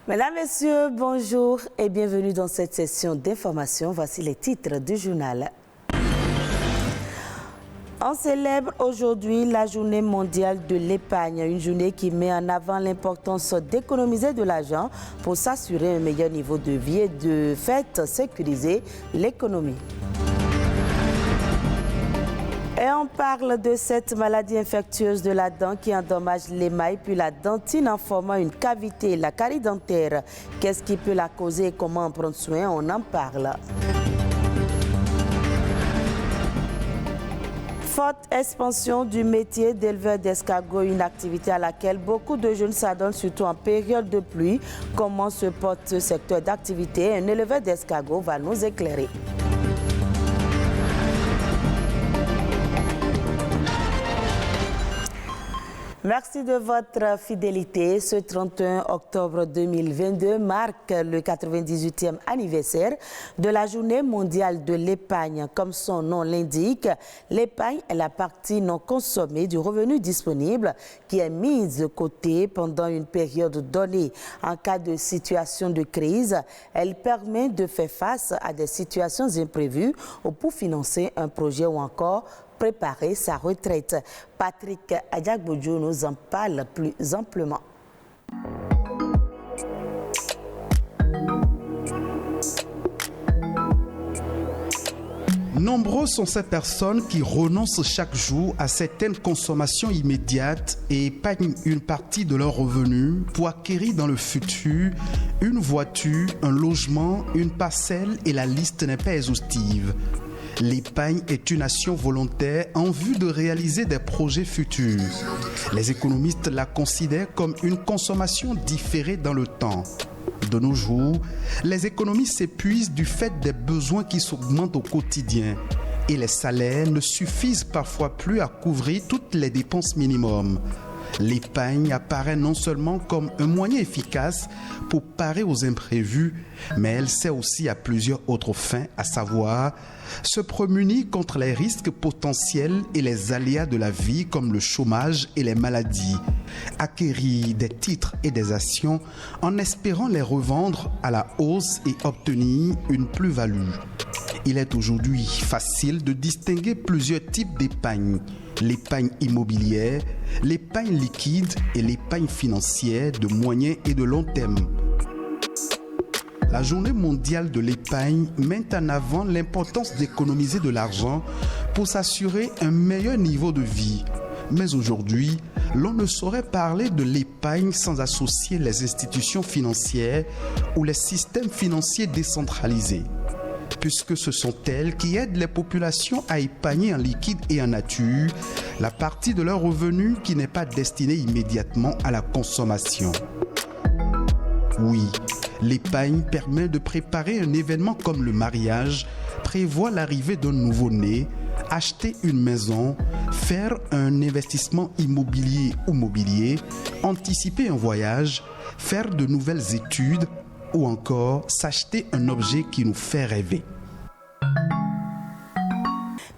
Mesdames, Messieurs, bonjour et bienvenue dans cette session d'information. Voici les titres du journal. On célèbre aujourd'hui la journée mondiale de l'épargne, une journée qui met en avant l'importance d'économiser de l'argent pour s'assurer un meilleur niveau de vie et de fait sécuriser l'économie. Et on parle de cette maladie infectieuse de la dent qui endommage l'émail puis la dentine en formant une cavité, la carie dentaire. Qu'est-ce qui peut la causer et comment en prendre soin? On en parle. Forte expansion du métier d'éleveur d'escargots, une activité à laquelle beaucoup de jeunes s'adonnent, surtout en période de pluie. Comment se porte ce secteur d'activité? Un éleveur d'escargots va nous éclairer. Merci de votre fidélité. Ce 31 octobre 2022 marque le 98e anniversaire de la Journée mondiale de l'épargne. Comme son nom l'indique, l'épargne est la partie non consommée du revenu disponible qui est mise de côté pendant une période donnée. En cas de situation de crise, elle permet de faire face à des situations imprévues ou pour financer un projet ou encore préparer sa retraite. Patrick Adiagbodjo nous en parle plus amplement. Nombreuses sont ces personnes qui renoncent chaque jour à certaines consommations immédiates et épargnent une partie de leurs revenus pour acquérir dans le futur une voiture, un logement, une parcelle et la liste n'est pas exhaustive. L'épargne est une action volontaire en vue de réaliser des projets futurs. Les économistes la considèrent comme une consommation différée dans le temps. De nos jours, les économies s'épuisent du fait des besoins qui s'augmentent au quotidien et les salaires ne suffisent parfois plus à couvrir toutes les dépenses minimum. L'épargne apparaît non seulement comme un moyen efficace pour parer aux imprévus, mais elle sert aussi à plusieurs autres fins, à savoir se prémunir contre les risques potentiels et les aléas de la vie comme le chômage et les maladies, acquérir des titres et des actions en espérant les revendre à la hausse et obtenir une plus-value. Il est aujourd'hui facile de distinguer plusieurs types d'épargne. L'épargne immobilière, l'épargne liquide et l'épargne financière de moyen et de long terme. La Journée mondiale de l'épargne met en avant l'importance d'économiser de l'argent pour s'assurer un meilleur niveau de vie. Mais aujourd'hui, l'on ne saurait parler de l'épargne sans associer les institutions financières ou les systèmes financiers décentralisés, puisque ce sont elles qui aident les populations à épargner en liquide et en nature la partie de leur revenu qui n'est pas destinée immédiatement à la consommation. Oui, l'épargne permet de préparer un événement comme le mariage, prévoir l'arrivée d'un nouveau-né, acheter une maison, faire un investissement immobilier ou mobilier, anticiper un voyage, faire de nouvelles études ou encore s'acheter un objet qui nous fait rêver.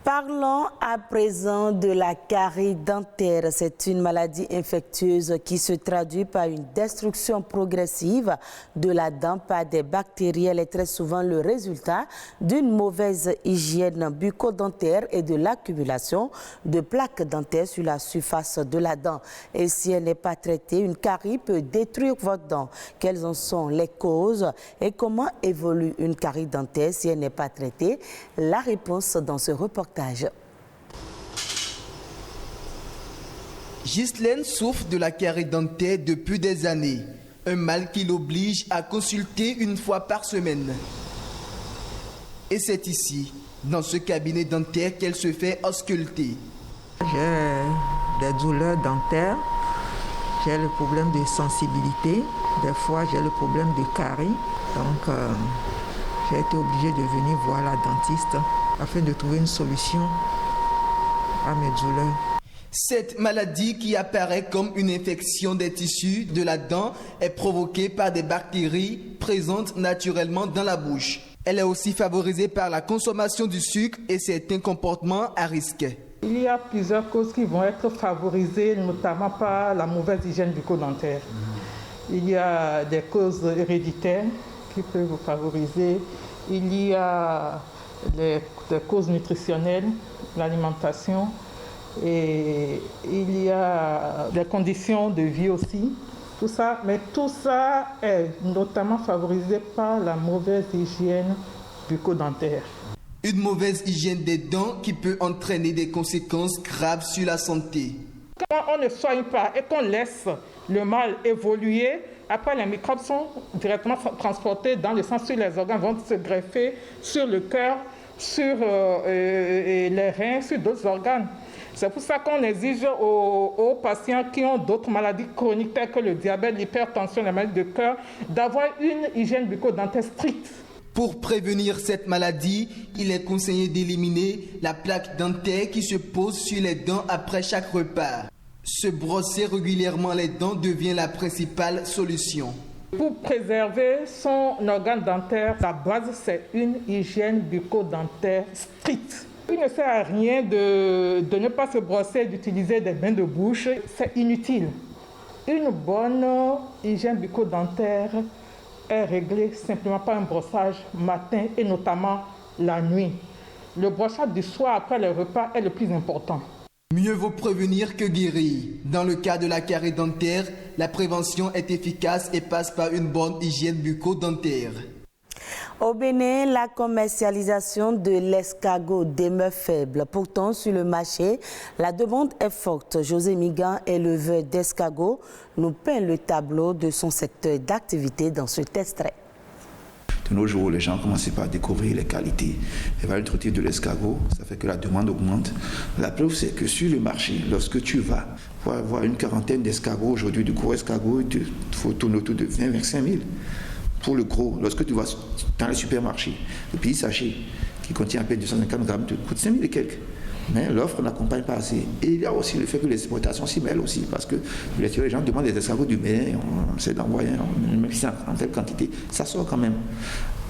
Parlons à présent de la carie dentaire. C'est une maladie infectieuse qui se traduit par une destruction progressive de la dent par des bactéries. Elle est très souvent le résultat d'une mauvaise hygiène bucco-dentaire et de l'accumulation de plaques dentaires sur la surface de la dent. Et si elle n'est pas traitée, une carie peut détruire votre dent. Quelles en sont les causes et comment évolue une carie dentaire si elle n'est pas traitée? La réponse dans ce reportage. Ghislaine souffre de la carie dentaire depuis des années, un mal qui l'oblige à consulter une fois par semaine. Et c'est ici, dans ce cabinet dentaire, qu'elle se fait ausculter. J'ai des douleurs dentaires, j'ai le problème de sensibilité, des fois j'ai le problème de carie, donc j'ai été obligée de venir voir la dentiste afin de trouver une solution à mes douleurs. Cette maladie qui apparaît comme une infection des tissus de la dent est provoquée par des bactéries présentes naturellement dans la bouche. Elle est aussi favorisée par la consommation du sucre et certains comportements à risque. Il y a plusieurs causes qui vont être favorisées, notamment par la mauvaise hygiène bucco-dentaire. Il y a des causes héréditaires qui peuvent vous favoriser. Il y a des causes nutritionnelles, l'alimentation. Et il y a des conditions de vie aussi. Tout ça, mais tout ça est notamment favorisé par la mauvaise hygiène bucco-dentaire. Une mauvaise hygiène des dents qui peut entraîner des conséquences graves sur la santé. Quand on ne soigne pas et qu'on laisse le mal évoluer, après les microbes sont directement transportés dans le sang, sur les organes, vont se greffer sur le cœur, sur les reins, sur d'autres organes. C'est pour ça qu'on exige aux patients qui ont d'autres maladies chroniques telles que le diabète, l'hypertension, les maladies de cœur, d'avoir une hygiène bucco-dentaire stricte. Pour prévenir cette maladie, il est conseillé d'éliminer la plaque dentaire qui se pose sur les dents après chaque repas. Se brosser régulièrement les dents devient la principale solution. Pour préserver son organe dentaire, la base, c'est une hygiène bucco-dentaire stricte. Il ne sert à rien de ne pas se brosser, d'utiliser des bains de bouche. C'est inutile. Une bonne hygiène bucco-dentaire est réglée simplement par un brossage matin et notamment la nuit. Le brossage du soir après le repas est le plus important. Mieux vaut prévenir que guérir. Dans le cas de la carie dentaire, la prévention est efficace et passe par une bonne hygiène bucco-dentaire. Au Bénin, la commercialisation de l'escargot demeure faible. Pourtant, sur le marché, la demande est forte. José Migan, éleveur d'escargots, nous peint le tableau de son secteur d'activité dans cet extrait. De nos jours, les gens commencent par découvrir les qualités et valeurs de l'escargot. Ça fait que la demande augmente. La preuve, c'est que sur le marché, lorsque tu vas pour avoir une quarantaine d'escargots, aujourd'hui, de gros escargots, il faut tourner autour de 20-25 000. Pour le gros, lorsque tu vas dans les supermarchés, le petit sachet qui contient à peine 250 grammes te coûte 5 000 et quelques. Mais l'offre n'accompagne pas assez. Et il y a aussi le fait que les exportations s'y mêlent aussi, parce que les gens demandent des escargots du Bénin, on essaie d'envoyer, même si c'est en telle quantité, ça sort quand même.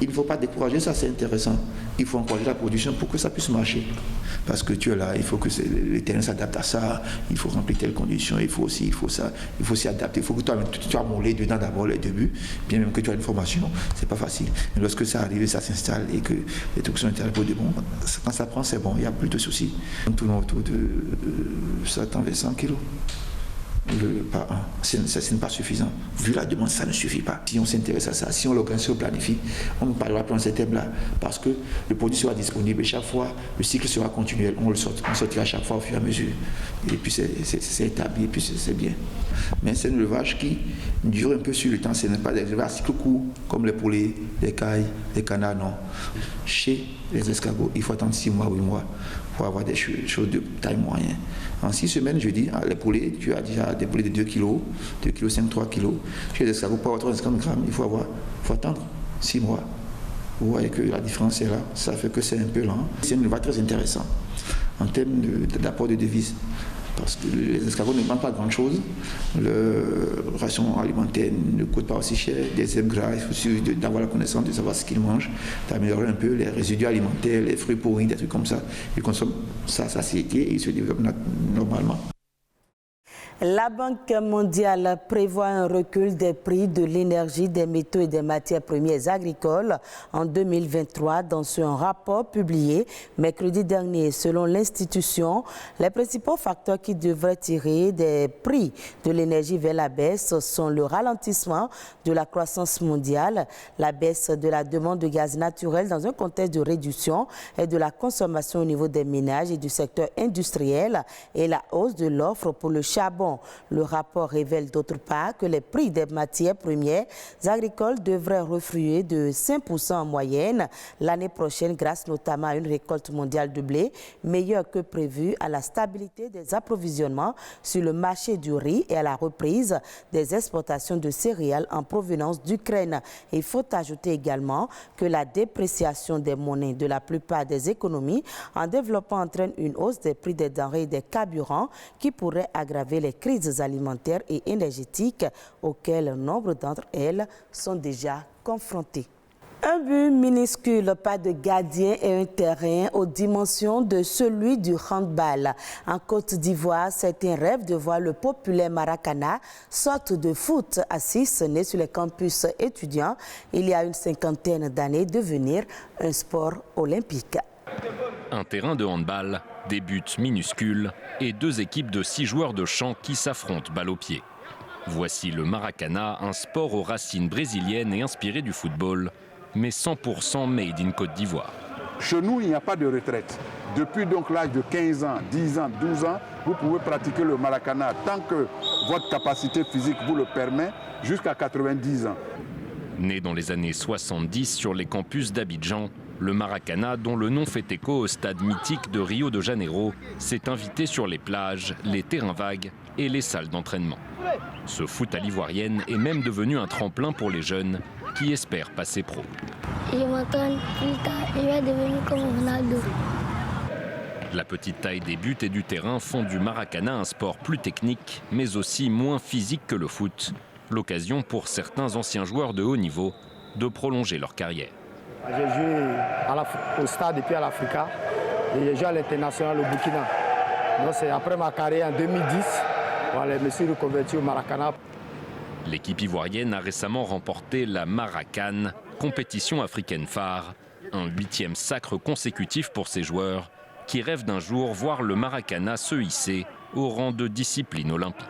Il ne faut pas décourager, ça c'est intéressant. Il faut encourager la production pour que ça puisse marcher. Parce que tu es là, il faut que les terrains s'adaptent à ça, il faut remplir telles conditions, il faut s'y adapter. Il faut que tu as moulé dedans d'abord les débuts, bien même que tu as une formation, c'est pas facile. Mais lorsque ça arrive, ça s'installe et que les trucs sont intéressants pour des bons, quand ça prend, c'est bon, il n'y a plus de soucis. On tourne autour de 100 kilos. Par an. Ce n'est pas suffisant. Vu la demande, ça ne suffit pas. Si on s'intéresse à ça, si on l'organise, on planifie, on ne parlera pas dans ces thèmes-là. Parce que le produit sera disponible et chaque fois, le cycle sera continuel. On sortira chaque fois au fur et à mesure. Et puis c'est établi, et puis c'est bien. Mais c'est un élevage qui dure un peu sur le temps. Ce n'est pas des élevages à cycle court, comme les poulets, les cailles, les canards, non. Chez les escargots, il faut attendre 6 mois, 8 mois pour avoir des choses de taille moyenne. En 6 semaines, je dis, les poulets, tu as déjà des poulets de 2 kg, 2 kg 5, 3 kg. Chez les escargots, pour avoir 350 grammes, il faut attendre 6 mois. Vous voyez que la différence est là, ça fait que c'est un peu lent. C'est un élevage très intéressant en termes d'apport de devises. Parce que les escargots ne demandent pas grand-chose, leur ration alimentaire ne coûte pas aussi cher, des herbes grasses, il faut suffit d'avoir la connaissance de savoir ce qu'ils mangent, d'améliorer un peu les résidus alimentaires, les fruits pourris, des trucs comme ça. Ils consomment ça à satiété et ils se développent normalement. La Banque mondiale prévoit un recul des prix de l'énergie, des métaux et des matières premières agricoles en 2023 dans un rapport publié mercredi dernier. Selon l'institution, les principaux facteurs qui devraient tirer des prix de l'énergie vers la baisse sont le ralentissement de la croissance mondiale, la baisse de la demande de gaz naturel dans un contexte de réduction et de la consommation au niveau des ménages et du secteur industriel et la hausse de l'offre pour le charbon. Le rapport révèle d'autre part que les prix des matières premières agricoles devraient refluer de 5% en moyenne l'année prochaine grâce notamment à une récolte mondiale de blé meilleure que prévue, à la stabilité des approvisionnements sur le marché du riz et à la reprise des exportations de céréales en provenance d'Ukraine. Il faut ajouter également que la dépréciation des monnaies de la plupart des économies en développement entraîne une hausse des prix des denrées et des carburants qui pourrait aggraver les crises alimentaires et énergétiques auxquelles nombre d'entre elles sont déjà confrontées. Un but minuscule, pas de gardien et un terrain aux dimensions de celui du handball. En Côte d'Ivoire, certains rêvent de voir le populaire Maracana, sorte de foot à 6, né sur les campus étudiants il y a une cinquantaine d'années, devenir un sport olympique. Un terrain de handball, des buts minuscules et 2 équipes de 6 joueurs de champ qui s'affrontent balle au pied. Voici le Maracana, un sport aux racines brésiliennes et inspiré du football, mais 100% made in Côte d'Ivoire. Chez nous, il n'y a pas de retraite. Depuis donc l'âge de 15 ans, 10 ans, 12 ans, vous pouvez pratiquer le Maracana tant que votre capacité physique vous le permet, jusqu'à 90 ans. Né dans les années 70 sur les campus d'Abidjan, le Maracana, dont le nom fait écho au stade mythique de Rio de Janeiro, s'est invité sur les plages, les terrains vagues et les salles d'entraînement. Ce foot à l'ivoirienne est même devenu un tremplin pour les jeunes qui espèrent passer pro. Je m'entraîne plus tard et je vais devenir comme Ronaldo. La petite taille des buts et du terrain font du Maracana un sport plus technique, mais aussi moins physique que le foot. L'occasion pour certains anciens joueurs de haut niveau de prolonger leur carrière. J'ai joué au stade et puis à l'Africa et j'ai joué à l'international au Burkina. Donc c'est après ma carrière en 2010, voilà, je me suis reconverti au Maracana. L'équipe ivoirienne a récemment remporté la Maracan, compétition africaine phare, un 8e sacre consécutif pour ses joueurs qui rêvent d'un jour voir le Maracana se hisser au rang de discipline olympique.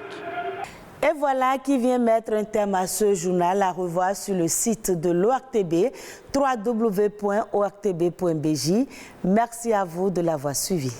Et voilà qui vient mettre un terme à ce journal, à revoir sur le site de l'ORTB, www.ortb.bj. Merci à vous de l'avoir suivi.